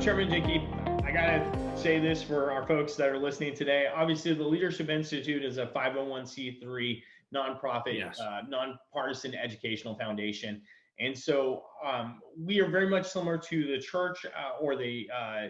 Chairman Dickey, I gotta say this for our folks that are listening today. Obviously, the Leadership Institute is a 501c3 nonprofit, Yes. nonpartisan educational foundation. And so we are very much similar to the church or the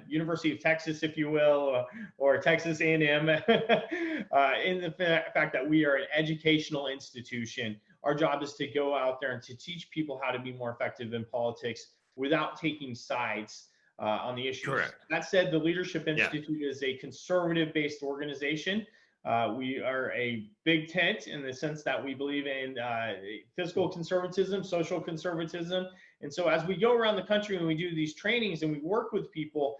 University of Texas, if you will, or Texas A&M, in the fact that we are an educational institution. Our job is to go out there and to teach people how to be more effective in politics without taking sides on the issues. Correct. That said, the Leadership Institute is a conservative-based organization. We are a big tent in the sense that we believe in fiscal conservatism, social conservatism. And so as we go around the country and we do these trainings and we work with people,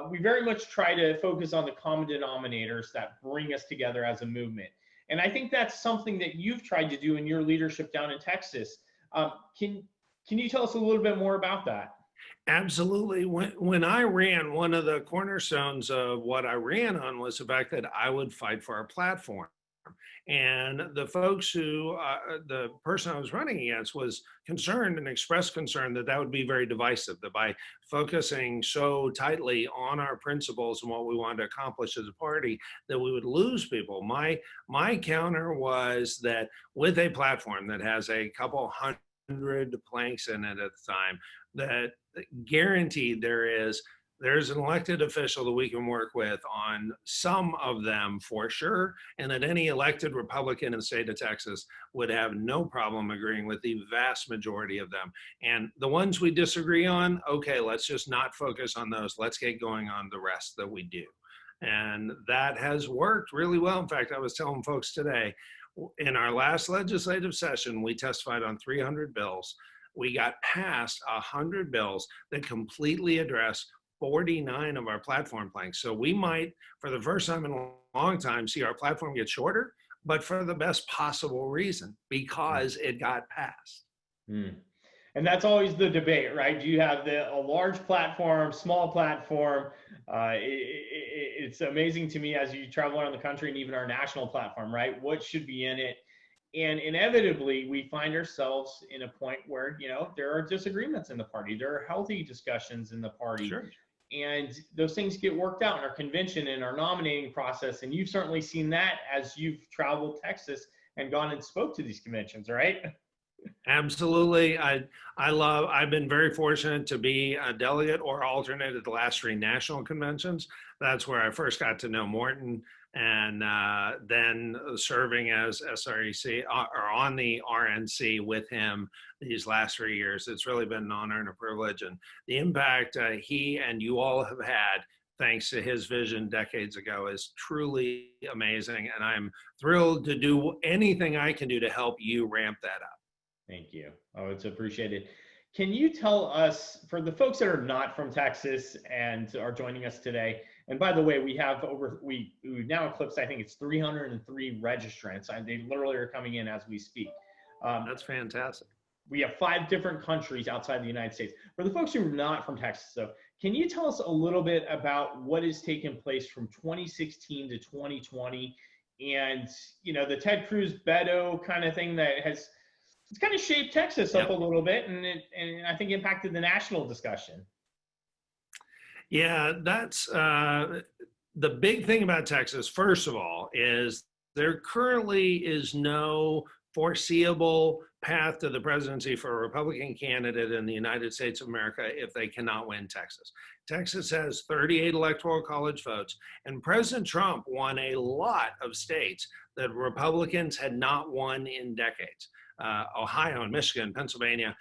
we very much try to focus on the common denominators that bring us together as a movement. And I think that's something that you've tried to do in your leadership down in Texas. Can you tell us a little bit more about that? Absolutely. When I ran, one of the cornerstones of what I ran on was the fact that I would fight for our platform. And the folks who, the person I was running against was concerned and expressed concern that that would be very divisive, that by focusing so tightly on our principles and what we wanted to accomplish as a party, that we would lose people. My counter was that with a platform that has a couple hundred planks in it at the time, that guaranteed there's an elected official that we can work with on some of them for sure, and that any elected Republican in the state of Texas would have no problem agreeing with the vast majority of them. And the ones we disagree on, okay, let's just not focus on those. Let's get going on the rest that we do. And that has worked really well. In fact, I was telling folks today, in our last legislative session, we testified on 300 bills. We got past 100 bills that completely address 49 of our platform planks. So we might, for the first time in a long time, see our platform get shorter, but for the best possible reason, because it got passed. And that's always the debate, right? Do you have a large platform, small platform? It's amazing to me as you travel around the country and even our national platform, right? What should be in it? And inevitably, we find ourselves in a point where, there are disagreements in the party. There are healthy discussions in the party. Sure. And those things get worked out in our convention and our nominating process. And you've certainly seen that as you've traveled Texas and gone and spoke to these conventions, right? Absolutely. I've been very fortunate to be a delegate or alternate at the last 3 national conventions. That's where I first got to know Morton, and then serving as SREC or on the RNC with him these last 3 years. It's really been an honor and a privilege. And the impact he and you all have had, thanks to his vision decades ago, is truly amazing. And I'm thrilled to do anything I can do to help you ramp that up. Thank you. Oh, it's appreciated. Can you tell us, for the folks that are not from Texas and are joining us today, and by the way, we now eclipsed, I think it's 303 registrants. They literally are coming in as we speak. That's fantastic. We have 5 different countries outside the United States. For the folks who are not from Texas, though, can you tell us a little bit about what has taken place from 2016 to 2020 and, the Ted Cruz Beto kind of thing that has it's kind of shaped Texas up a little bit, and I think impacted the national discussion. Yeah, that's the big thing about Texas, first of all, is there currently is no foreseeable path to the presidency for a Republican candidate in the United States of America if they cannot win Texas. Texas has 38 electoral college votes, and President Trump won a lot of states that Republicans had not won in decades. Ohio and Michigan, Pennsylvania,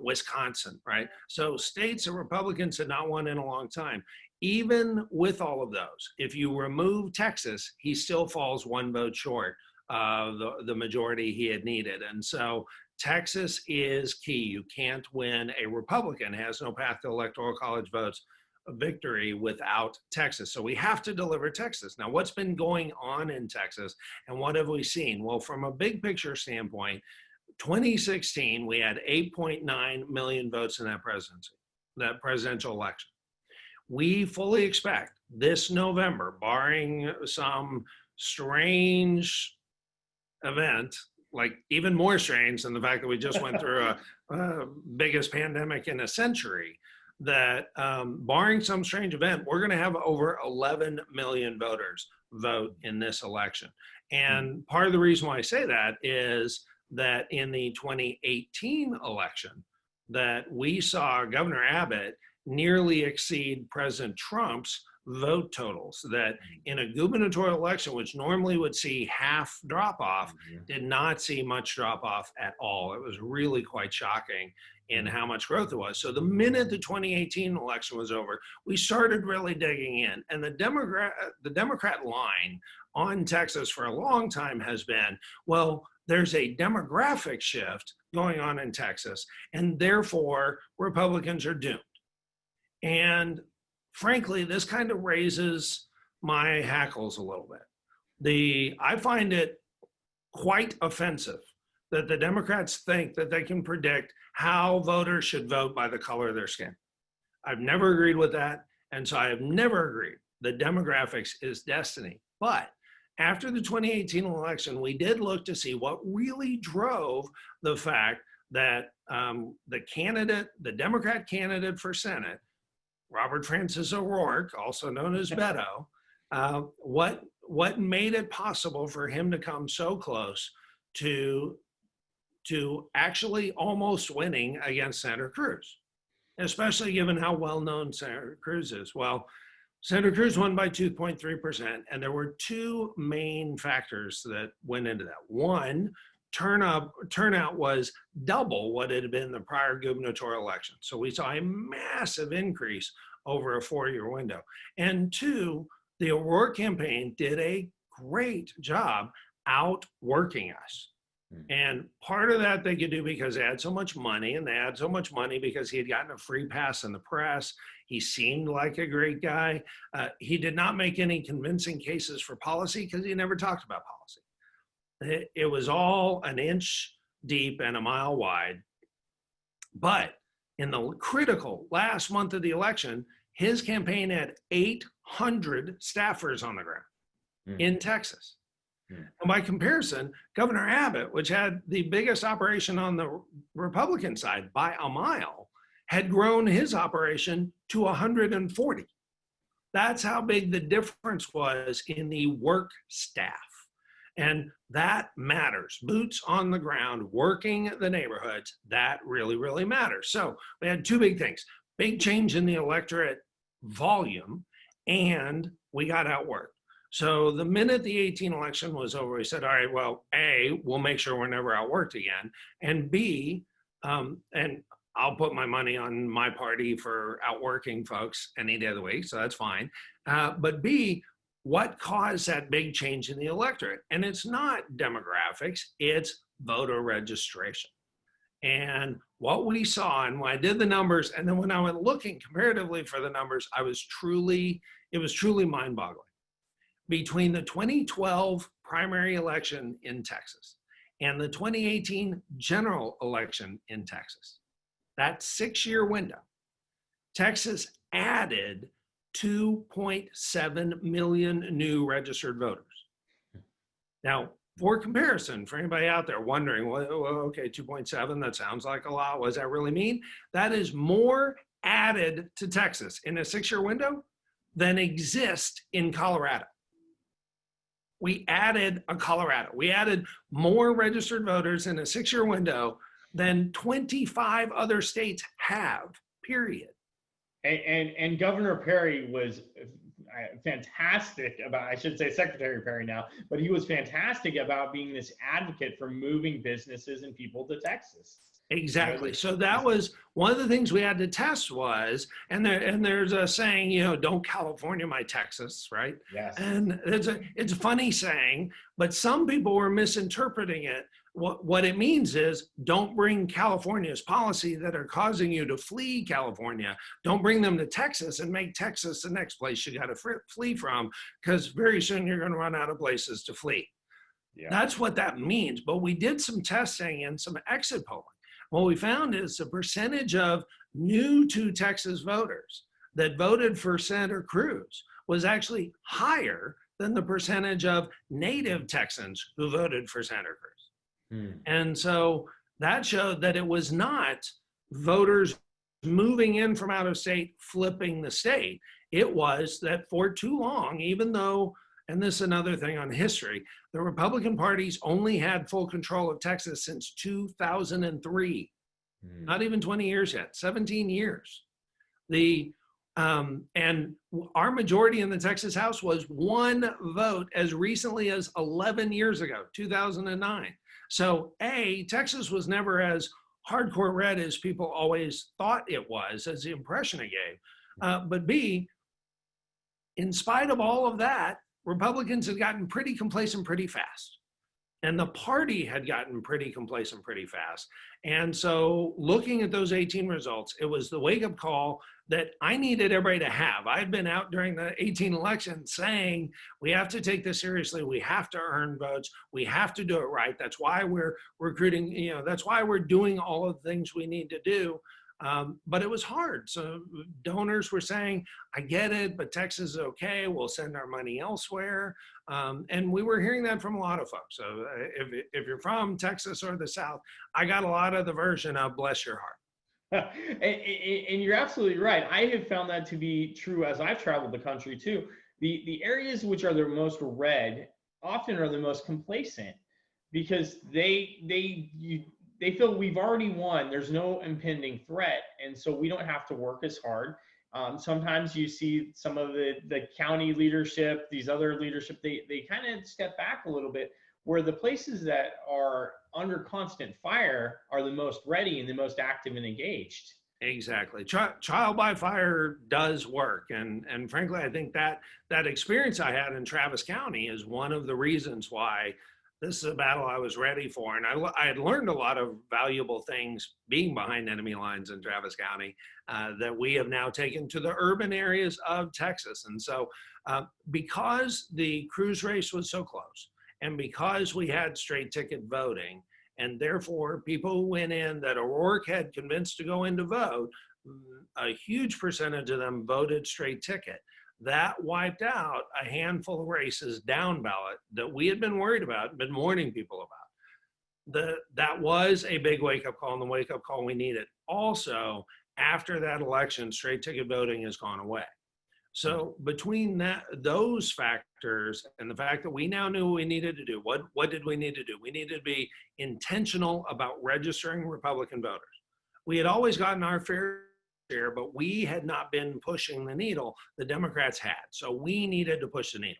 Wisconsin, right? So states that Republicans had not won in a long time. Even with all of those, if you remove Texas, he still falls 1 vote short of the majority he had needed. And so Texas is key. You can't win. A Republican has no path to electoral college votes victory without Texas. So we have to deliver Texas. Now, what's been going on in Texas and what have we seen? Well, from a big picture standpoint, 2016, we had 8.9 million votes in that presidential election. We fully expect this November, barring some strange event, like even more strange than the fact that we just went through a biggest pandemic in a century, that barring some strange event, we're going to have over 11 million voters vote in this election. And part of the reason why I say that is that in the 2018 election, that we saw Governor Abbott nearly exceed President Trump's vote totals, that in a gubernatorial election, which normally would see half drop off, did not see much drop off at all. It was really quite shocking in how much growth it was. So the minute the 2018 election was over, we started really digging in. And the Democrat line on Texas for a long time has been, well, there's a demographic shift going on in Texas, and therefore Republicans are doomed. And frankly, this kind of raises my hackles a little bit. I find it quite offensive that the Democrats think that they can predict how voters should vote by the color of their skin. I've never agreed with that, and so I have never agreed that demographics is destiny. But after the 2018 election, we did look to see what really drove the fact that the Democrat candidate for Senate, Robert Francis O'Rourke, also known as Beto, what made it possible for him to come so close to actually almost winning against Senator Cruz, especially given how well-known Senator Cruz is. Well, Senator Cruz won by 2.3%, and there were two main factors that went into that. One, turnout was double what it had been the prior gubernatorial election. So we saw a massive increase over a 4-year window. And two, the O'Rourke campaign did a great job outworking us. And part of that they could do because they had so much money, and they had so much money because he had gotten a free pass in the press. He seemed like a great guy. He did not make any convincing cases for policy because he never talked about policy. It was all an inch deep and a mile wide. But in the critical last month of the election, his campaign had 800 staffers on the ground in Texas. And by comparison, Governor Abbott, which had the biggest operation on the Republican side by a mile, had grown his operation to 140. That's how big the difference was in the work staff. And that matters. Boots on the ground, working the neighborhoods, that really, really matters. So we had two big things: big change in the electorate volume, and we got outworked. So the minute the 18 election was over, we said, all right, well, A, we'll make sure we're never outworked again. And B, and I'll put my money on my party for outworking folks any day of the week, so that's fine. But B, what caused that big change in the electorate? And it's not demographics, it's voter registration. And what we saw, and when I did the numbers, and then when I went looking comparatively for the numbers, it was truly mind-boggling. Between the 2012 primary election in Texas and the 2018 general election in Texas, that 6-year window, Texas added 2.7 million new registered voters. Now, for comparison, for anybody out there wondering, well, okay, 2.7, that sounds like a lot. What does that really mean? That is more added to Texas in a 6-year window than exist in Colorado. We added Colorado. We added more registered voters in a 6-year window than 25 other states have, period. And Governor Perry was fantastic about, I should say Secretary Perry now, but he was fantastic about being this advocate for moving businesses and people to Texas. Exactly. So that was one of the things we had to test was, and there's a saying, don't California my Texas, right? Yes. And it's a funny saying, but some people were misinterpreting it. What it means is, don't bring California's policy that are causing you to flee California. Don't bring them to Texas and make Texas the next place you got to flee from, because very soon you're going to run out of places to flee. Yeah. That's what that means. But we did some testing and some exit polling. What we found is the percentage of new to Texas voters that voted for Senator Cruz was actually higher than the percentage of native Texans who voted for Senator Cruz. And so that showed that it was not voters moving in from out of state, flipping the state. It was that for too long, even though, and this is another thing on history, the Republican parties only had full control of Texas since 2003, not even 20 years yet, 17 years. And our majority in the Texas House was one vote as recently as 11 years ago, 2009. So Texas was never as hardcore red as people always thought it was, as the impression it gave. But B, in spite of all of that, Republicans had gotten pretty complacent pretty fast. And the party had gotten pretty complacent pretty fast. And so looking at those 18 results, it was the wake-up call that I needed everybody to have. I had been out during the 18 election saying, we have to take this seriously. We have to earn votes. We have to do it right. That's why we're recruiting, that's why we're doing all of the things we need to do. But it was hard. So donors were saying, I get it, but Texas is okay. We'll send our money elsewhere. And we were hearing that from a lot of folks. So if you're from Texas or the South, I got a lot of the version of bless your heart. And you're absolutely right. I have found that to be true as I've traveled the country too. The areas which are the most red often are the most complacent because they feel we've already won. There's no impending threat, and so we don't have to work as hard. Sometimes you see some of the county leadership, these other leadership, they kind of step back a little bit, where the places that are under constant fire are the most ready and the most active and engaged. Exactly. Trial by fire does work. And frankly, I think that experience I had in Travis County is one of the reasons why this is a battle I was ready for. And I had learned a lot of valuable things being behind enemy lines in Travis County that we have now taken to the urban areas of Texas. And so because the cruise race was so close, and because we had straight ticket voting, and therefore people who went in that O'Rourke had convinced to go in to vote, a huge percentage of them voted straight ticket. That wiped out a handful of races down ballot that we had been worried about, been warning people about. That was a big wake-up call, and the wake-up call we needed. Also, after that election, straight ticket voting has gone away. So between those factors and the fact that we now knew what we needed to do, what did we need to do? We needed to be intentional about registering Republican voters. We had always gotten our fair share, but we had not been pushing the needle. The Democrats had. So we needed to push the needle.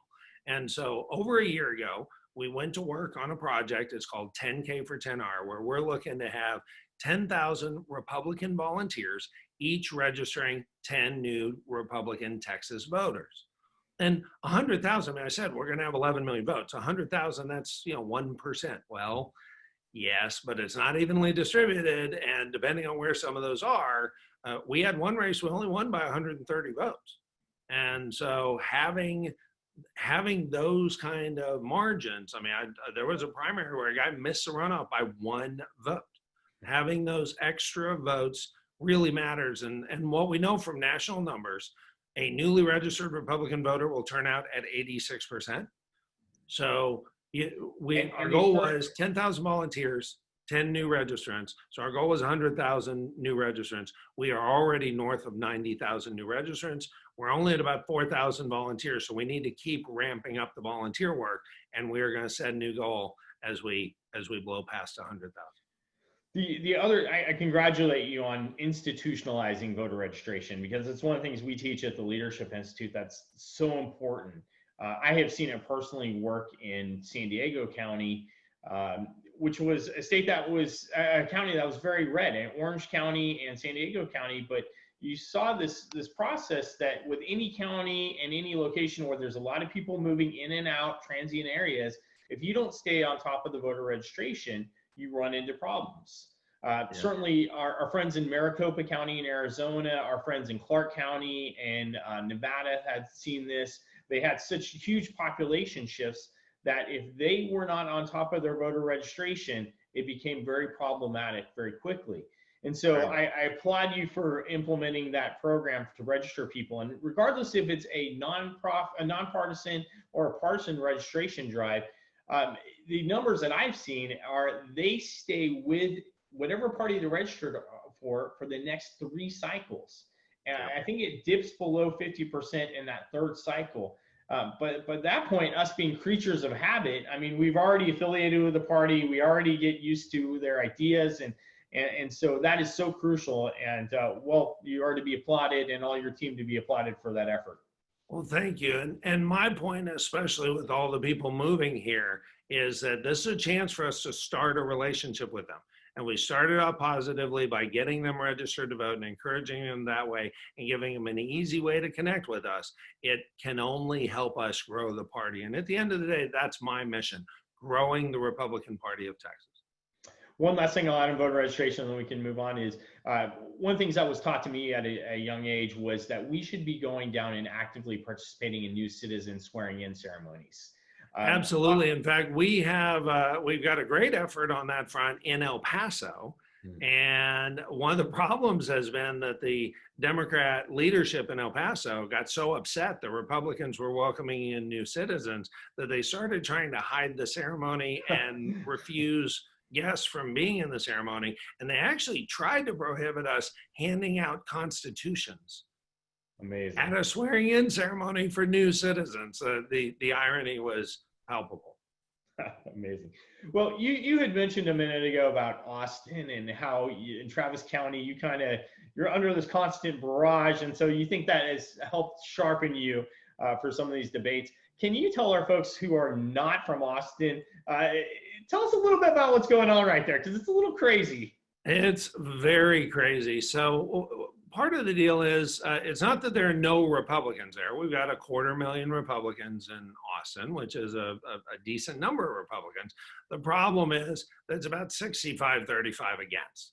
And so over a year ago, we went to work on a project. It's called 10K for 10R, where we're looking to have 10,000 Republican volunteers, each registering 10 new Republican Texas voters. And 100,000, I said, we're going to have 11 million votes. 100,000, that's 1%. Well, yes, but it's not evenly distributed. And depending on where some of those are, we had one race, we only won by 130 votes. And so having those kind of margins, there was a primary where a guy missed the runoff by one vote. Having those extra votes really matters. And what we know from national numbers, a newly registered Republican voter will turn out at 86%. So our goal was 10,000 volunteers, 10 new registrants. So our goal was 100,000 new registrants. We are already north of 90,000 new registrants. We're only at about 4,000 volunteers. So we need to keep ramping up the volunteer work. And we are going to set a new goal as we blow past 100,000. The other, I congratulate you on institutionalizing voter registration, because it's one of the things we teach at the Leadership Institute that's so important. I have seen it personally work in San Diego County, which was a state that was a county that was very red, and Orange County and San Diego County. But you saw this process that with any county and any location where there's a lot of people moving in and out, transient areas, if you don't stay on top of the voter registration, you run into problems. Certainly our friends in Maricopa County in Arizona, our friends in Clark County and Nevada had seen this. They had such huge population shifts that if they were not on top of their voter registration, it became very problematic very quickly. And so I applaud you for implementing that program to register people. And regardless if it's a nonpartisan or a partisan registration drive, the numbers that I've seen are they stay with whatever party they registered for the next 3 cycles. And Yep. I think it dips below 50% in that 3rd cycle. But at that point, us being creatures of habit, I mean, we've already affiliated with the party. We already get used to their ideas. And so that is so crucial. And well, you are to be applauded, and all your team to be applauded for that effort. Well, thank you. And my point, especially with all the people moving here, is that this is a chance for us to start a relationship with them. And we started out positively by getting them registered to vote and encouraging them that way and giving them an easy way to connect with us. It can only help us grow the party. And at the end of the day, that's my mission, growing the Republican Party of Texas. One last thing I'll add on voter registration, and then we can move on, is one of the things that was taught to me at a young age was that we should be going down and actively participating in new citizen swearing in ceremonies. Absolutely. In fact, we've got a great effort on that front in El Paso. And one of the problems has been that the Democrat leadership in El Paso got so upset the Republicans were welcoming in new citizens that they started trying to hide the ceremony and refuse guests from being in the ceremony. And they actually tried to prohibit us handing out constitutions. Amazing. At a swearing in ceremony for new citizens. The irony was palpable. Amazing. Well, you had mentioned a minute ago about Austin and how in Travis County, you're under this constant barrage. And so you think that has helped sharpen you for some of these debates. Can you tell our folks who are not from Austin, tell us a little bit about what's going on right there? Because it's a little crazy. It's very crazy. So part of the deal is it's not that there are no Republicans there. We've got 250,000 Republicans in Austin, which is a decent number of Republicans. The problem is that it's about 65-35 against.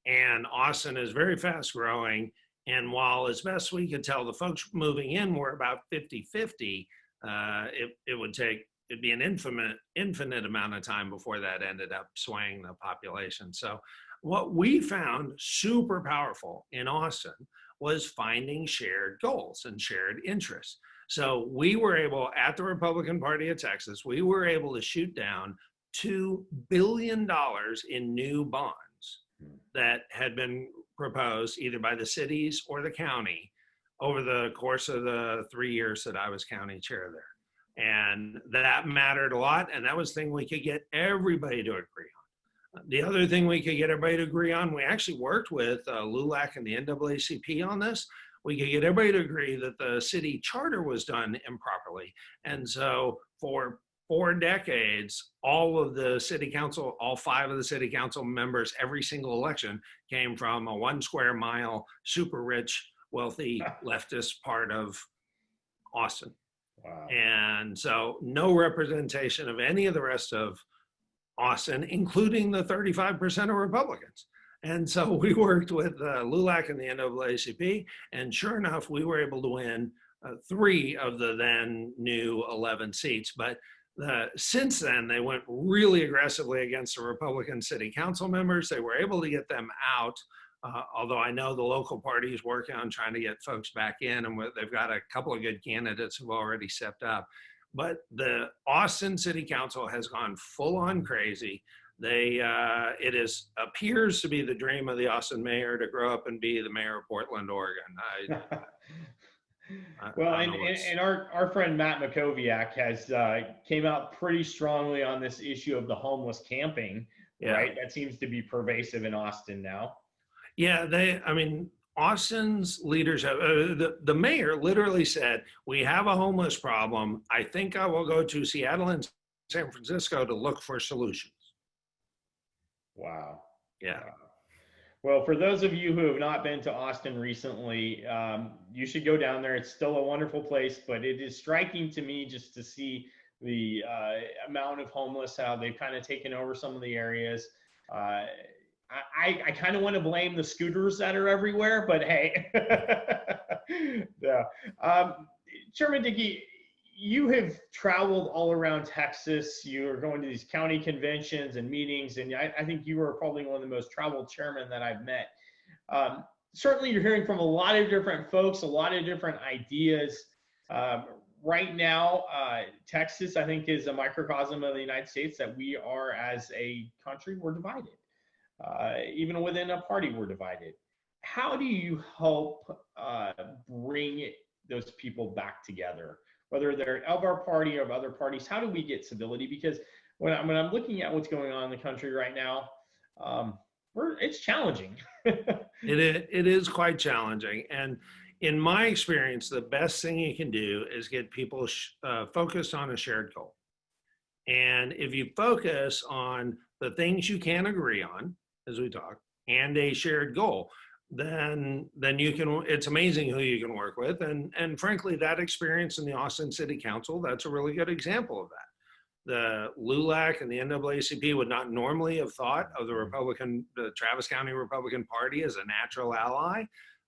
And Austin is very fast growing. And while as best we could tell, the folks moving in were about 50-50, it'd be an infinite amount of time before that ended up swaying the population. So what we found super powerful in Austin was finding shared goals and shared interests. So we were able, at the Republican Party of Texas, we were able to shoot down $2 billion in new bonds that had been proposed either by the cities or the county over the course of the 3 years that I was county chair there. And that mattered a lot. And that was the thing we could get everybody to agree on. The other thing we could get everybody to agree on, we actually worked with LULAC and the NAACP on this. We could get everybody to agree that the city charter was done improperly. And so for 4 decades, all of the city council, all 5 of the city council members, every single election came from a 1 square mile, super rich, wealthy leftist part of Austin. Wow. And so no representation of any of the rest of Austin, including the 35% of Republicans. And so we worked with LULAC and the NAACP, and sure enough, we were able to win 3 of the then new 11 seats. But since then, they went really aggressively against the Republican city council members. They were able to get them out, although I know the local party is working on trying to get folks back in, and they've got a couple of good candidates who've already stepped up. But the Austin City Council has gone full on crazy. It appears to be the dream of the Austin mayor to grow up and be the mayor of Portland, Oregon. Well, and our friend Matt Makoviak has came out pretty strongly on this issue of the homeless camping, right? That seems to be pervasive in Austin now. Yeah, Austin's leaders have, the mayor literally said, we have a homeless problem. I think I will go to Seattle and San Francisco to look for solutions. Wow. Yeah. Wow. Well, for those of you who have not been to Austin recently, you should go down there. It's still a wonderful place, but it is striking to me just to see the amount of homeless, how they've kind of taken over some of the areas. I kind of want to blame the scooters that are everywhere, but hey. Yeah. Chairman Dickey, you have traveled all around Texas. You're going to these county conventions and meetings, and I think you are probably one of the most traveled chairmen that I've met. Certainly, you're hearing from a lot of different folks, a lot of different ideas. Right now, Texas, I think, is a microcosm of the United States that we are, as a country, we're divided. Even within a party, we're divided. How do you help bring those people back together, whether they're of our party or of other parties? How do we get civility? Because when I'm looking at what's going on in the country right now, it's challenging. It is quite challenging. And in my experience, the best thing you can do is get people focused on a shared goal. And if you focus on the things you can agree on, as we talk, and a shared goal, then you can, it's amazing who you can work with. And frankly, that experience in the Austin City Council, that's a really good example of that. The LULAC and the NAACP would not normally have thought of the Travis County Republican Party as a natural ally.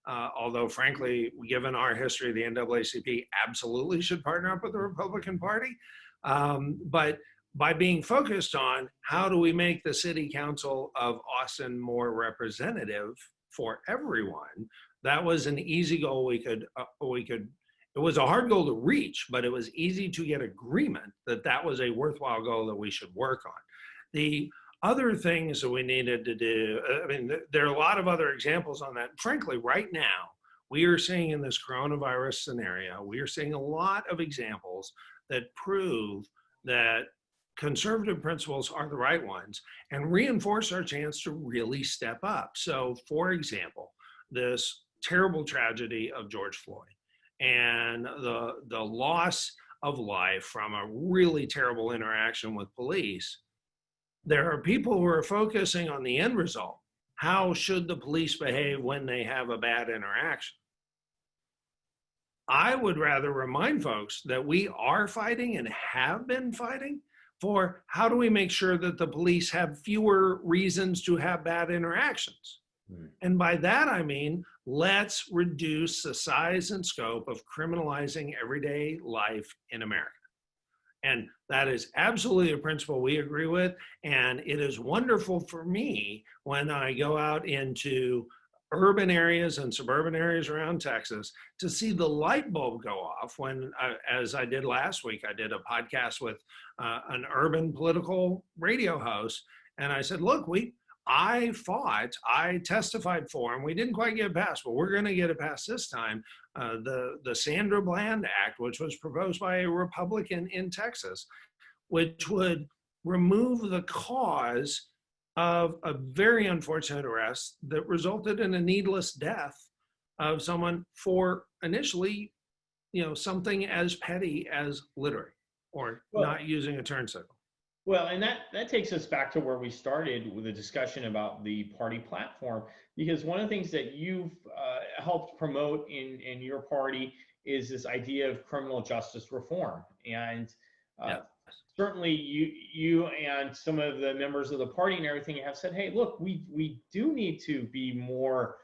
Although frankly, given our history, the NAACP absolutely should partner up with the Republican Party. But by being focused on how do we make the City Council of Austin more representative for everyone, that was an easy goal it was a hard goal to reach, but it was easy to get agreement that was a worthwhile goal that we should work on. The other things that we needed to do, I mean, there are a lot of other examples on that. Frankly, right now, we are seeing in this coronavirus scenario, we are seeing a lot of examples that prove that conservative principles are the right ones and reinforce our chance to really step up. So, for example, this terrible tragedy of George Floyd and the loss of life from a really terrible interaction with police, there are people who are focusing on the end result. How should the police behave when they have a bad interaction? I would rather remind folks that we are fighting and have been fighting for how do we make sure that the police have fewer reasons to have bad interactions. And by that, I mean, let's reduce the size and scope of criminalizing everyday life in America. And that is absolutely a principle we agree with. And it is wonderful for me when I go out into urban areas and suburban areas around Texas to see the light bulb go off when, as I did last week, I did a podcast with an urban political radio host. And I said, look, I testified for, and we didn't quite get past, but we're going to get it past this time, the Sandra Bland Act, which was proposed by a Republican in Texas, which would remove the cause of a very unfortunate arrest that resulted in a needless death of someone for initially, something as petty as littering or not using a turn signal. Well, and that takes us back to where we started with the discussion about the party platform, because one of the things that you've helped promote in your party is this idea of criminal justice reform. And certainly you and some of the members of the party and everything have said, hey, look, we do need to be more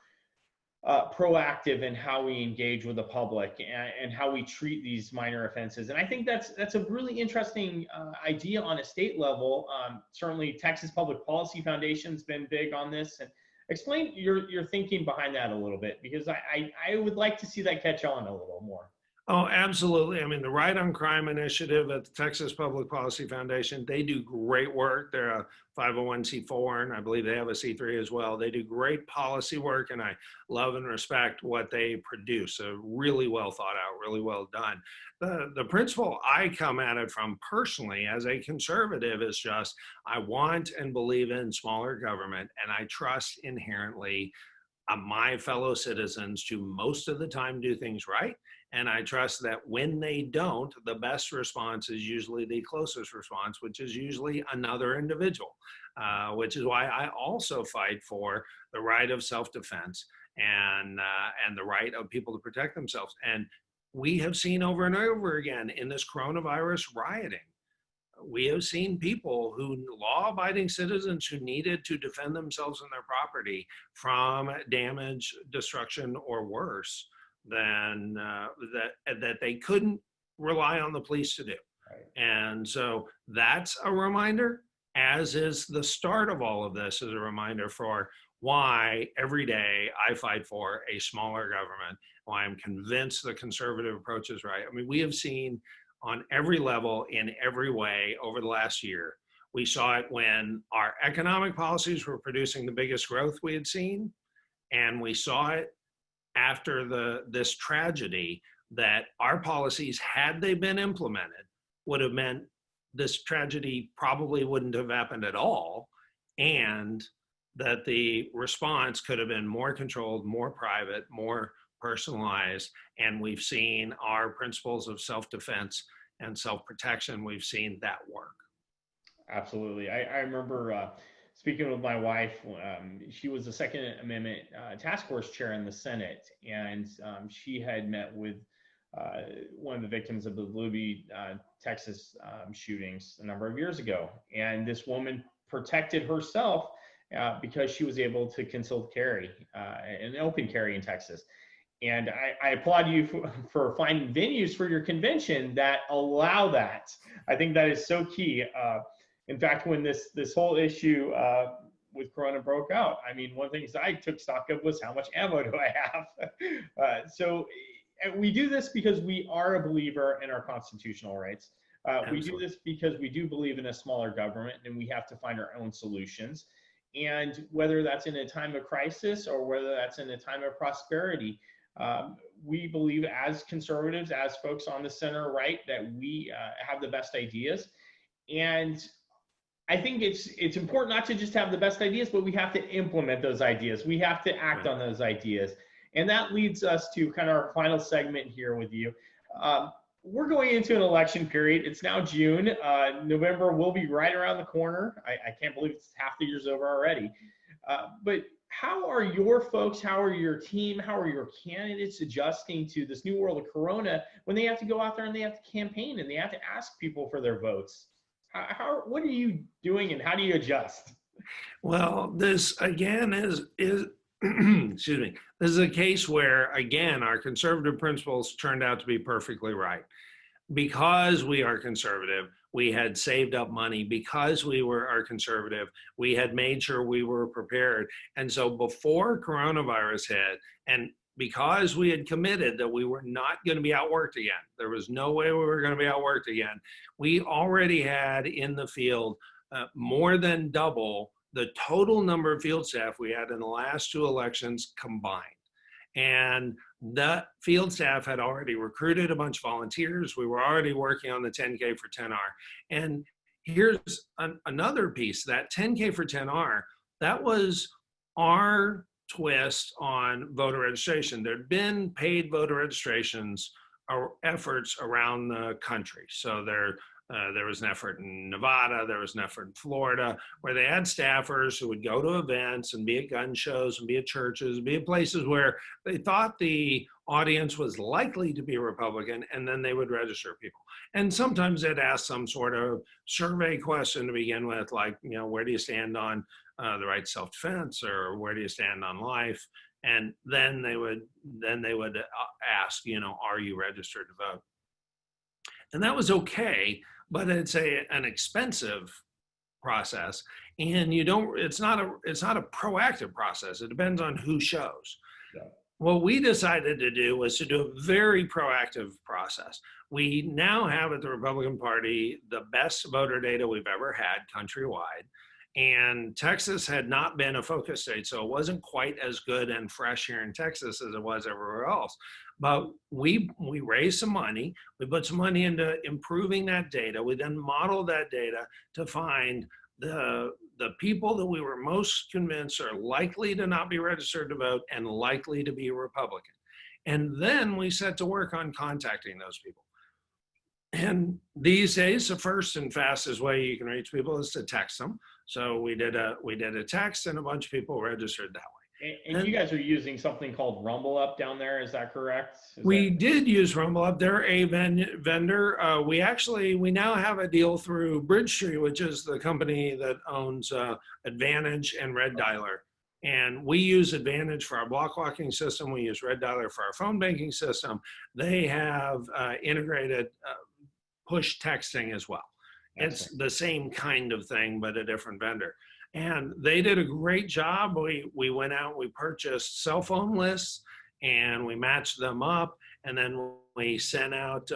proactive in how we engage with the public and how we treat these minor offenses. And I think that's a really interesting idea on a state level. Certainly Texas Public Policy Foundation's been big on this. And explain your thinking behind that a little bit, because I would like to see that catch on a little more. Oh, absolutely. I mean, the Right on Crime Initiative at the Texas Public Policy Foundation, they do great work. They're a 501c4, and I believe they have a C3 as well. They do great policy work, and I love and respect what they produce. So really well thought out, really well done. The principle I come at it from personally as a conservative is just, I want and believe in smaller government, and I trust inherently my fellow citizens to most of the time do things right. And I trust that when they don't, the best response is usually the closest response, which is usually another individual, which is why I also fight for the right of self-defense and the right of people to protect themselves. And we have seen over and over again in this coronavirus rioting, we have seen people law-abiding citizens who needed to defend themselves and their property from damage, destruction, or worse, than that they couldn't rely on the police to do. Right. And so that's a reminder, as is the start of all of this, is a reminder for why every day I fight for a smaller government, why I'm convinced the conservative approach is right. I mean, we have seen on every level, in every way over the last year, We saw it when our economic policies were producing the biggest growth we had seen. And we saw it after this tragedy, that our policies, had they been implemented, would have meant this tragedy probably wouldn't have happened at all, and that the response could have been more controlled, more private, more personalized. And we've seen our principles of self-defense and self-protection, we've seen that work. Absolutely. I remember speaking with my wife. She was the Second Amendment Task Force chair in the Senate, and she had met with one of the victims of the Libby, Texas shootings a number of years ago. And this woman protected herself because she was able to concealed carry and open carry in Texas. And I applaud you for finding venues for your convention that allow that. I think that is so key. In fact, when this whole issue with Corona broke out, I mean, one of the things I took stock of was how much ammo do I have? So we do this because we are a believer in our constitutional rights. We do this because we do believe in a smaller government, and we have to find our own solutions. And whether that's in a time of crisis or whether that's in a time of prosperity, we believe as conservatives, as folks on the center right, that we have the best ideas. And I think it's important not to just have the best ideas, but we have to implement those ideas. We have to act on those ideas. And that leads us to kind of our final segment here with you. We're going into an election period. It's now June. November will be right around the corner. I can't believe it's half the year's over already. But how are your folks, how are your team, how are your candidates adjusting to this new world of Corona when they have to go out there and they have to campaign and they have to ask people for their votes? What are you doing and how do you adjust? Well, this again is excuse me, this is a case where, again, our conservative principles turned out to be perfectly right. Because we are conservative, we had saved up money. Because we are conservative, we had made sure we were prepared. And so before coronavirus hit, and because we had committed that we were not going to be outworked again, there was no way we were going to be outworked again, we already had in the field more than double the total number of field staff we had in the last two elections combined. And the field staff had already recruited a bunch of volunteers. We were already working on the 10K for 10R. And here's another piece, that 10K for 10R, that was our twist on voter registration. There'd been paid voter registrations or efforts around the country. So there was an effort in Nevada, there was an effort in Florida, where they had staffers who would go to events and be at gun shows and be at churches, be at places where they thought the audience was likely to be Republican, and then they would register people. And sometimes they'd ask some sort of survey question to begin with, like, you know, where do you stand on the right to self-defense, or where do you stand on life? And then they would ask, you know, are you registered to vote? And that was okay, but it's an expensive process, and it's not a proactive process. It depends on who shows. Yeah. What we decided to do was to do a very proactive process. We now have at the Republican Party the best voter data we've ever had countrywide. And Texas had not been a focus state, so it wasn't quite as good and fresh here in Texas as it was everywhere else. But we raised some money. We put some money into improving that data. We then modeled that data to find the people that we were most convinced are likely to not be registered to vote and likely to be Republican. And then we set to work on contacting those people. And these days, the first and fastest way you can reach people is to text them. So we did a text, and a bunch of people registered that way. And you guys are using something called Rumble Up down there, is that correct? We did use Rumble Up. They're a vendor. We now have a deal through Bridgestreet, which is the company that owns Advantage and Red Dialer. And we use Advantage for our block walking system. We use Red Dialer for our phone banking system. They have integrated push texting as well. It's the same kind of thing, but a different vendor. And they did a great job. We went out, we purchased cell phone lists, and we matched them up. And then we sent out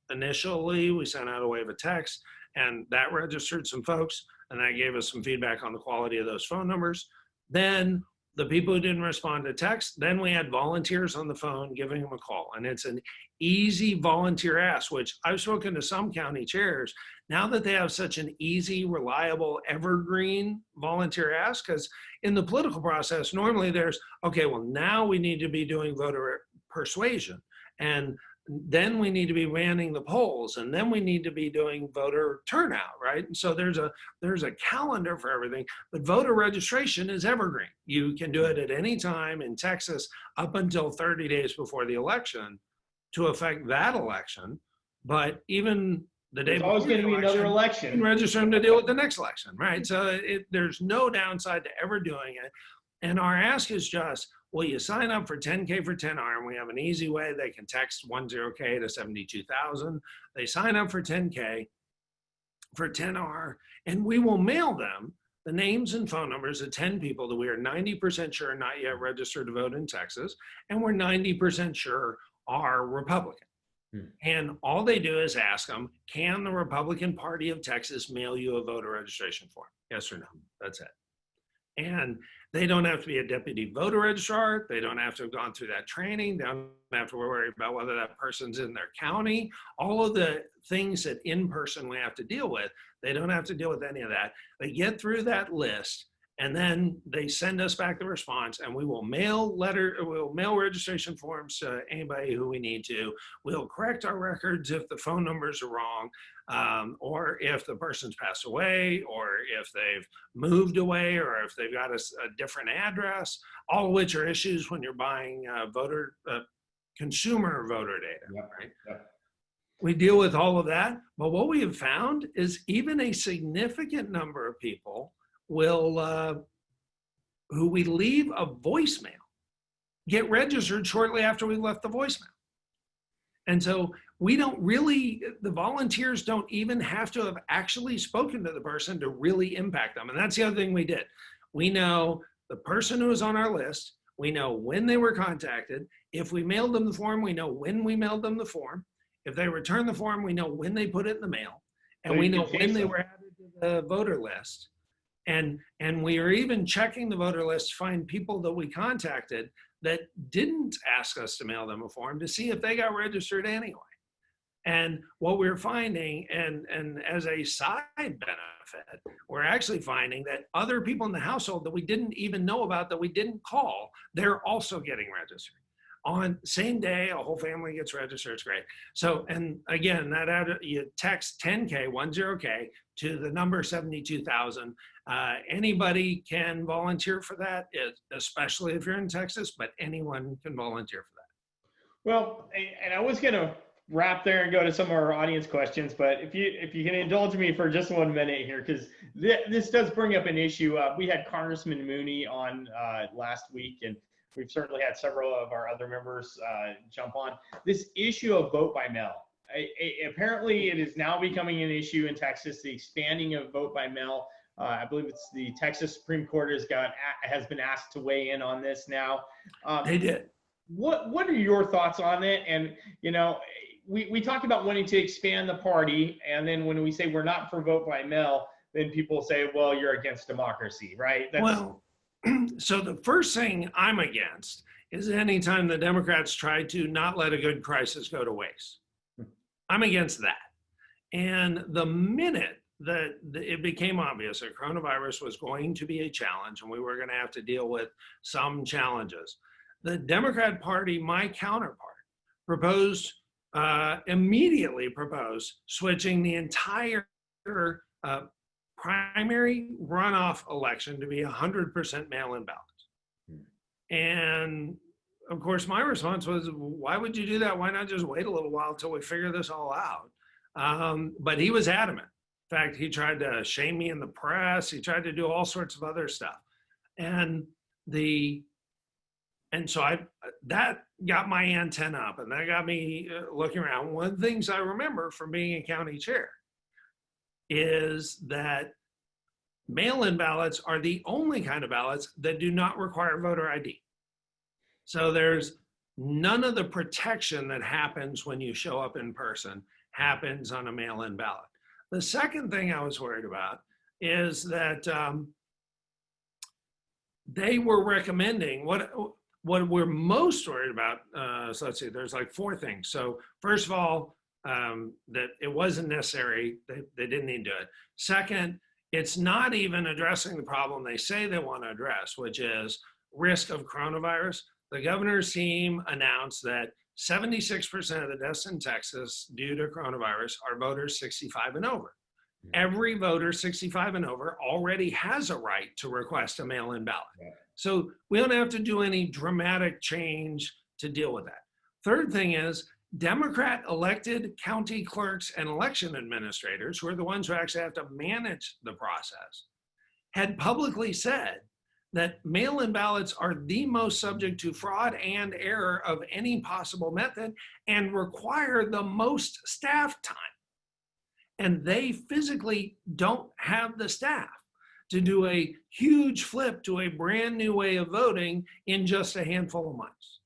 initially we sent out a wave of text, and that registered some folks, and that gave us some feedback on the quality of those phone numbers. Then the people who didn't respond to text, then we had volunteers on the phone giving them a call. And it's an easy volunteer ask, which I've spoken to some county chairs, now that they have such an easy, reliable, evergreen volunteer ask, because in the political process, normally there's, okay, well, now we need to be doing voter persuasion. And then we need to be manning the polls, and then we need to be doing voter turnout, right? And so there's a calendar for everything, but voter registration is evergreen. You can do it at any time in Texas up until 30 days before the election to affect that election. But even the day before, always going to be another election. You can register them to deal with the next election, right? So there's no downside to ever doing it. And our ask is just, will you sign up for 10K for 10R? And we have an easy way. They can text 10K to 72,000. They sign up for 10K for 10R, and we will mail them the names and phone numbers of 10 people that we are 90% sure not yet registered to vote in Texas, and we're 90% sure are Republican. And all they do is ask them, can the Republican Party of Texas mail you a voter registration form? Yes or no? That's it. And they don't have to be a deputy voter registrar. They don't have to have gone through that training. They don't have to worry about whether that person's in their county. All of the things that in person we have to deal with, they don't have to deal with any of that. They get through that list, and then they send us back the response, and we will mail registration forms to anybody who we need to. We'll correct our records if the phone numbers are wrong, or if the person's passed away, or if they've moved away, or if they've got a different address, all of which are issues when you're buying consumer voter data, right? Yep. We deal with all of that, but what we have found is even a significant number of people will, who we leave a voicemail, get registered shortly after we left the voicemail. And so we don't really, the volunteers don't even have to have actually spoken to the person to really impact them. And that's the other thing we did. We know the person who was on our list, we know when they were contacted. If we mailed them the form, we know when we mailed them the form. If they return the form, we know when they put it in the mail. And we know when they were added to the voter list. And we are even checking the voter list to find people that we contacted that didn't ask us to mail them a form to see if they got registered anyway. And what we're finding, and as a side benefit, we're actually finding that other people in the household that we didn't even know about, that we didn't call, they're also getting registered. On same day, a whole family gets registered. It's great. So, and again, you text 10K, 10K to the number 72,000. Anybody can volunteer for that, especially if you're in Texas, but anyone can volunteer for that. Well, and I was going to wrap there and go to some of our audience questions, but if you can indulge me for just 1 minute here, because this does bring up an issue. We had Congressman Mooney on last week, and we've certainly had several of our other members jump on this issue of vote by mail. Apparently, it is now becoming an issue in Texas, the expanding of vote by mail. I believe it's the Texas Supreme Court has been asked to weigh in on this now. They did. What are your thoughts on it? And, you know, we talked about wanting to expand the party, and then when we say we're not for vote by mail, then people say, well, you're against democracy, right? Well, so the first thing I'm against is anytime the Democrats try to not let a good crisis go to waste. I'm against that. And the minute that it became obvious that coronavirus was going to be a challenge and we were going to have to deal with some challenges, the Democrat Party, my counterpart, immediately proposed switching the entire primary runoff election to be 100% mail-in ballots. And of course, my response was, why would you do that? Why not just wait a little while until we figure this all out? But he was adamant. In fact, he tried to shame me in the press. He tried to do all sorts of other stuff. And so that got my antenna up, and that got me looking around. One of the things I remember from being a county chair is that mail-in ballots are the only kind of ballots that do not require voter ID. So there's none of the protection that happens when you show up in person happens on a mail-in ballot. The second thing I was worried about is that they were recommending what we're most worried about. So let's see, there's like 4 things. So first of all, that it wasn't necessary. They didn't need to do it. Second, it's not even addressing the problem they say they want to address, which is risk of coronavirus. The governor's team announced that 76% of the deaths in Texas due to coronavirus are voters 65 and over. Every voter 65 and over already has a right to request a mail-in ballot. So we don't have to do any dramatic change to deal with that. Third thing is Democrat elected county clerks and election administrators, who are the ones who actually have to manage the process, had publicly said that mail-in ballots are the most subject to fraud and error of any possible method and require the most staff time. And they physically don't have the staff to do a huge flip to a brand new way of voting in just a handful of months.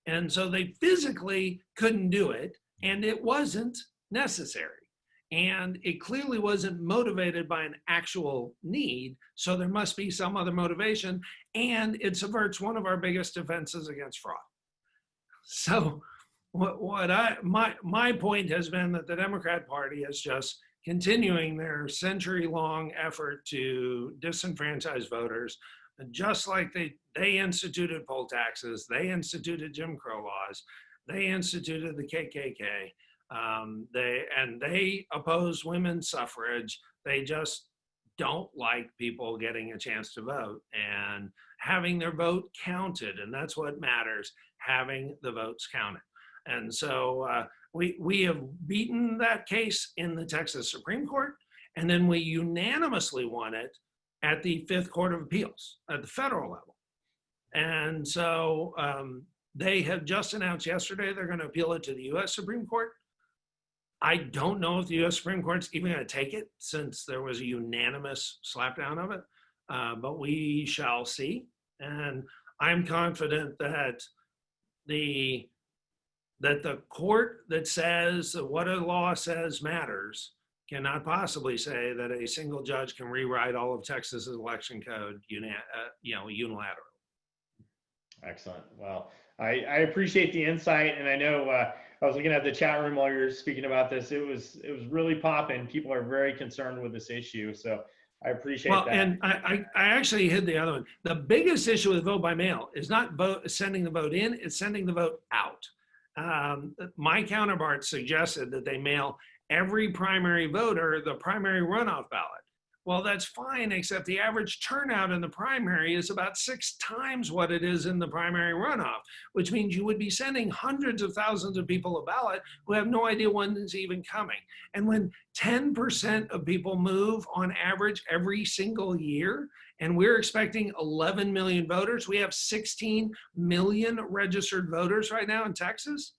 And so they physically couldn't do it, and it wasn't necessary. And it clearly wasn't motivated by an actual need, so there must be some other motivation, and it subverts one of our biggest defenses against fraud. So my point has been that the Democrat Party is just continuing their century-long effort to disenfranchise voters, just like they instituted poll taxes, they instituted Jim Crow laws, they instituted the KKK, they oppose women's suffrage. They just don't like people getting a chance to vote and having their vote counted, and that's what matters, having the votes counted. And so we have beaten that case in the Texas Supreme Court, and then we unanimously won it at the Fifth Court of Appeals at the federal level. And so they have just announced yesterday they're going to appeal it to the U.S. Supreme Court. I don't know if the U.S. Supreme Court's even going to take it, since there was a unanimous slapdown of it, but we shall see. And I'm confident that the court that says that what a law says matters cannot possibly say that a single judge can rewrite all of Texas's election code unilaterally. Excellent. Well, I appreciate the insight, and I know I was looking at the chat room while you were speaking about this. It was really popping. People are very concerned with this issue, so I appreciate that. And I actually hit the other one. The biggest issue with vote by mail is not sending the vote in; it's sending the vote out. My counterpart suggested that they mail every primary voter the primary runoff ballot. Well, that's fine, except the average turnout in the primary is about 6 times what it is in the primary runoff, which means you would be sending hundreds of thousands of people a ballot who have no idea when it's even coming. And when 10% of people move on average every single year, and we're expecting 11 million voters, we have 16 million registered voters right now in Texas.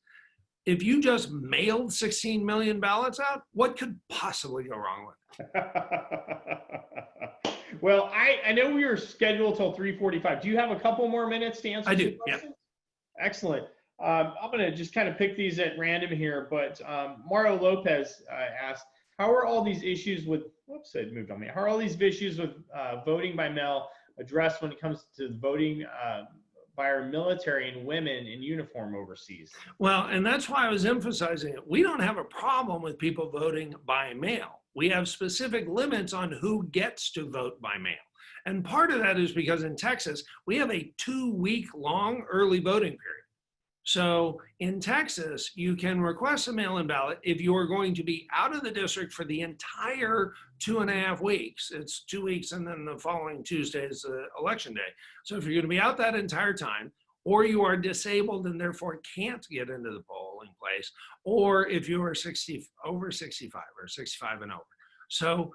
If you just mailed 16 million ballots out, what could possibly go wrong with it? Well, I know we were scheduled till 3:45. Do you have a couple more minutes to answer? I do, yeah. Excellent. I'm going to just kind of pick these at random here, but Mario Lopez asked, how are all these issues with, whoops, it moved on me. How are all these issues with voting by mail addressed when it comes to voting by our military and women in uniform overseas? Well, and that's why I was emphasizing it. We don't have a problem with people voting by mail. We have specific limits on who gets to vote by mail. And part of that is because in Texas, we have a 2-week-long early voting period. So in Texas, you can request a mail-in ballot if you are going to be out of the district for the entire 2.5 weeks. It's 2 weeks, and then the following Tuesday is the election day. So if you're going to be out that entire time, or you are disabled and therefore can't get into the polling place, or if you are over 65 or 65 and over. So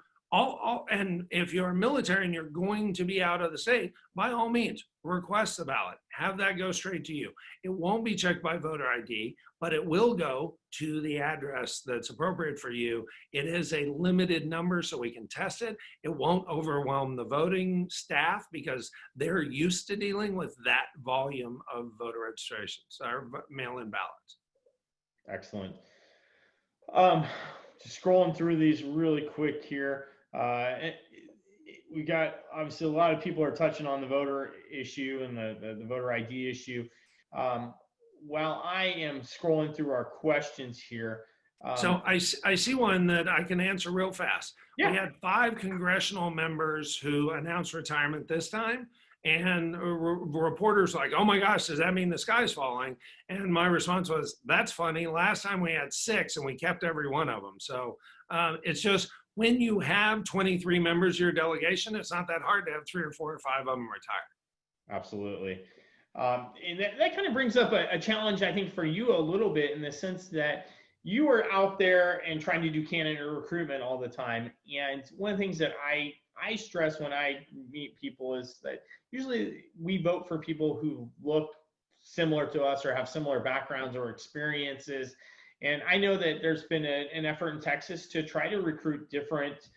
and if you're military and you're going to be out of the state, by all means, request the ballot. Have that go straight to you. It won't be checked by voter ID, but it will go to the address that's appropriate for you. It is a limited number, so we can test it. It won't overwhelm the voting staff because they're used to dealing with that volume of voter registrations or mail-in ballots. Excellent. Just scrolling through these really quick here. We got obviously a lot of people are touching on the voter issue and the voter ID issue. While I am scrolling through our questions here, So I see one that I can answer real fast. yeah. We had 5 congressional members who announced retirement this time. And reporters like, oh my gosh, does that mean the sky's falling? And my response was, that's funny. Last time we had 6 and we kept every one of them. So it's just when you have 23 members of your delegation, it's not that hard to have 3 or 4 or 5 of them retire. Absolutely. And that kind of brings up a challenge, I think, for you a little bit in the sense that you are out there and trying to do candidate recruitment all the time. And one of the things that I stress when I meet people is that usually we vote for people who look similar to us or have similar backgrounds or experiences. And I know that there's been an effort in Texas to try to recruit different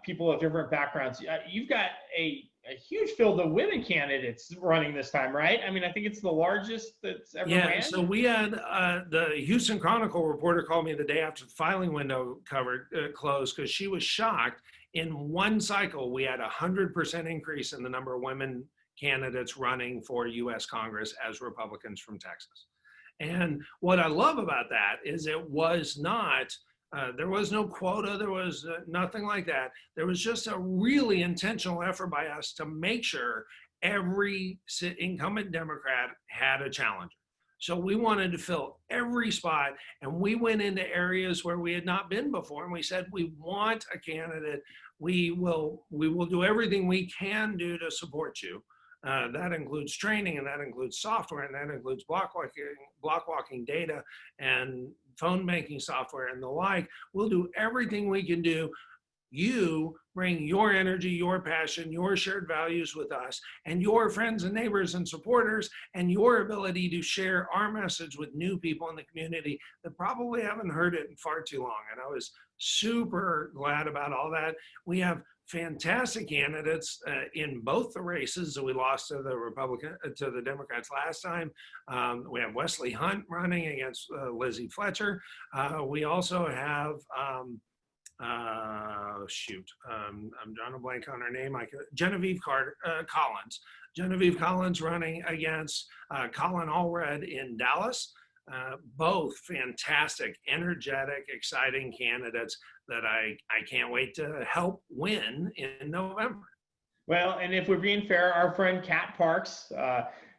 people of different backgrounds. You've got a huge field of women candidates running this time, right? I mean, I think it's the largest that's ever ran. Yeah, so we had the Houston Chronicle reporter called me the day after the filing window closed because she was shocked. In one cycle, we had 100% increase in the number of women candidates running for U.S. Congress as Republicans from Texas. And what I love about that is it was not there was no quota. There was nothing like that. There was just a really intentional effort by us to make sure every incumbent Democrat had a challenger. So we wanted to fill every spot, and we went into areas where we had not been before, and we said, we want a candidate. We will do everything we can do to support you. That includes training, and that includes software, and that includes block walking data and phone banking software and the like. We'll do everything we can do. You bring your energy, your passion, your shared values with us, and your friends and neighbors and supporters, and your ability to share our message with new people in the community that probably haven't heard it in far too long. And I was super glad about all that. We have fantastic candidates in both the races that we lost to the Democrats last time. We have Wesley Hunt running against Lizzie Fletcher. We also have I'm drawing a blank on her name. Genevieve Collins. Genevieve Collins running against Colin Allred in Dallas. Both fantastic, energetic, exciting candidates that I can't wait to help win in November. Well, and if we're being fair, our friend Kat Parks,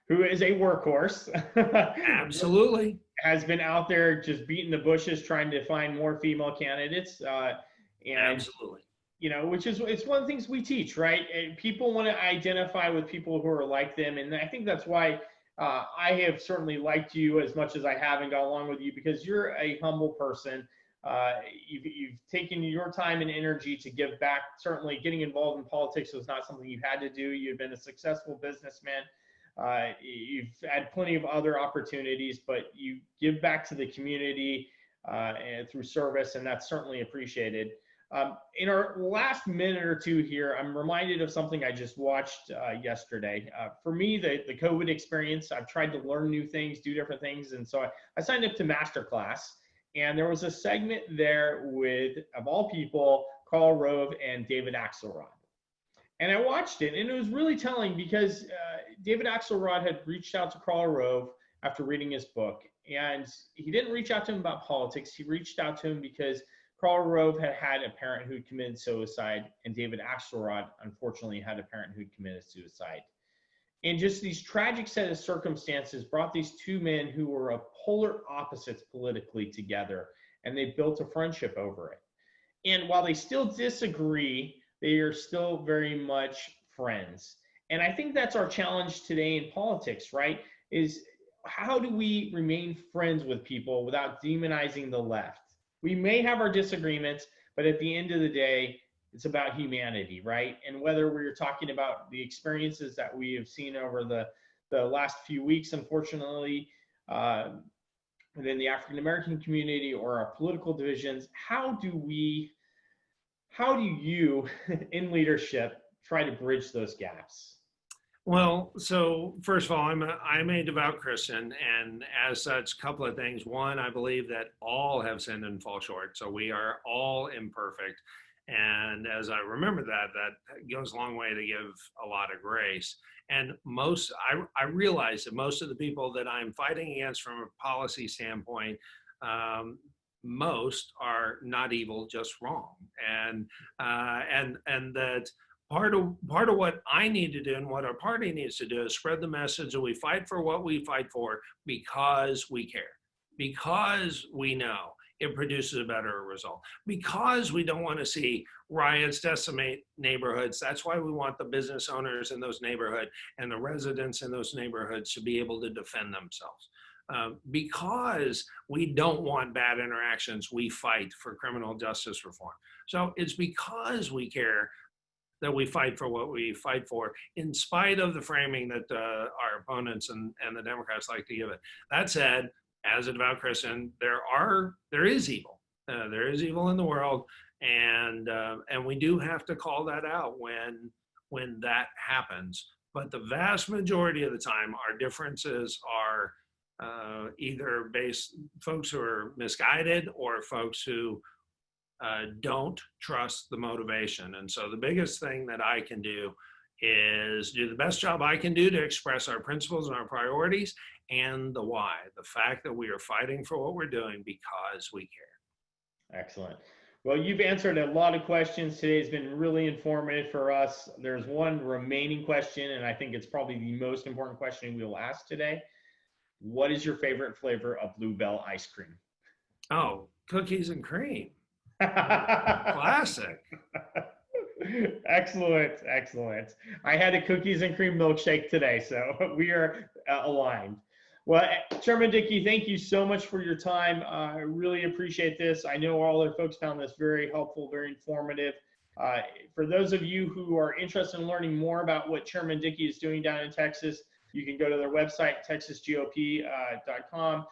who is a workhorse, absolutely, has been out there just beating the bushes trying to find more female candidates. And absolutely, you know, it's one of the things we teach, right? And people want to identify with people who are like them, and I think that's why I have certainly liked you as much as I have and got along with you, because you're a humble person. You've taken your time and energy to give back. Certainly getting involved in politics was not something you had to do. You've been a successful businessman. You've had plenty of other opportunities, but you give back to the community and through service, and that's certainly appreciated. In our last minute or two here, I'm reminded of something I just watched yesterday. For me, the COVID experience, I've tried to learn new things, do different things. And so I signed up to Masterclass, and there was a segment there with, of all people, Karl Rove and David Axelrod. And I watched it, and it was really telling because David Axelrod had reached out to Karl Rove after reading his book. And he didn't reach out to him about politics. He reached out to him because Karl Rove had a parent who committed suicide, and David Axelrod, unfortunately, had a parent who committed suicide. And just these tragic set of circumstances brought these two men who were of polar opposites politically together, and they built a friendship over it. And while they still disagree, they are still very much friends. And I think that's our challenge today in politics, right? Is how do we remain friends with people without demonizing the left? We may have our disagreements, but at the end of the day, it's about humanity, right? And whether we're talking about the experiences that we have seen over the last few weeks, unfortunately, within the African-American community or our political divisions, how do you in leadership try to bridge those gaps? Well, so first of all, I'm a devout Christian, and as such, a couple of things. One, I believe that all have sinned and fall short, so we are all imperfect. And as I remember that goes a long way to give a lot of grace. And I realize that most of the people that I'm fighting against from a policy standpoint, most are not evil, just wrong. And that part of what I need to do and what our party needs to do is spread the message that we fight for what we fight for because we care, because we know it produces a better result, because we don't want to see riots decimate neighborhoods. That's why we want the business owners in those neighborhoods and the residents in those neighborhoods to be able to defend themselves. Because we don't want bad interactions, we fight for criminal justice reform. So it's because we care that we fight for what we fight for, in spite of the framing that our opponents and the Democrats like to give it. That said, as a devout Christian, there is evil. There is evil in the world, and we do have to call that out when that happens. But the vast majority of the time, our differences are either folks who are misguided or folks who don't trust the motivation. And so the biggest thing that I can do is do the best job I can do to express our principles and our priorities and the why, the fact that we are fighting for what we're doing because we care. Excellent. Well, you've answered a lot of questions today. It's been really informative for us. There's one remaining question, and I think it's probably the most important question we will ask today. What is your favorite flavor of Bluebell ice cream? Oh, cookies and cream. Classic. Excellent, excellent. I had a cookies and cream milkshake today, so we are aligned. Well, Chairman Dickey, thank you so much for your time. I really appreciate this. I know all our folks found this very helpful, very informative. For those of you who are interested in learning more about what Chairman Dickey is doing down in Texas, you can go to their website, texasgop.com.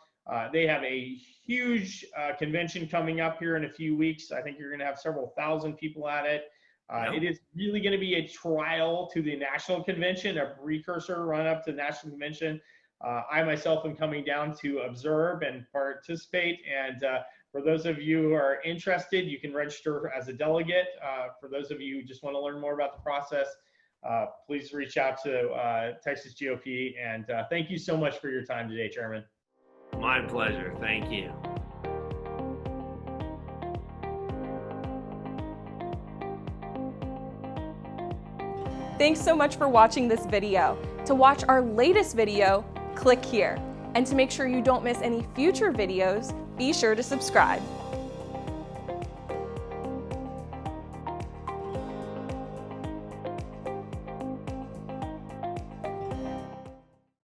They have a huge convention coming up here in a few weeks. I think you're going to have several thousand people at it. It is really going to be a trial to the national convention, a precursor run up to the national convention. I myself am coming down to observe and participate. And for those of you who are interested, you can register as a delegate. For those of you who just want to learn more about the process, please reach out to Texas GOP. And thank you so much for your time today, Chairman. My pleasure. Thank you. Thanks so much for watching this video. To watch our latest video, click here. And to make sure you don't miss any future videos, be sure to subscribe.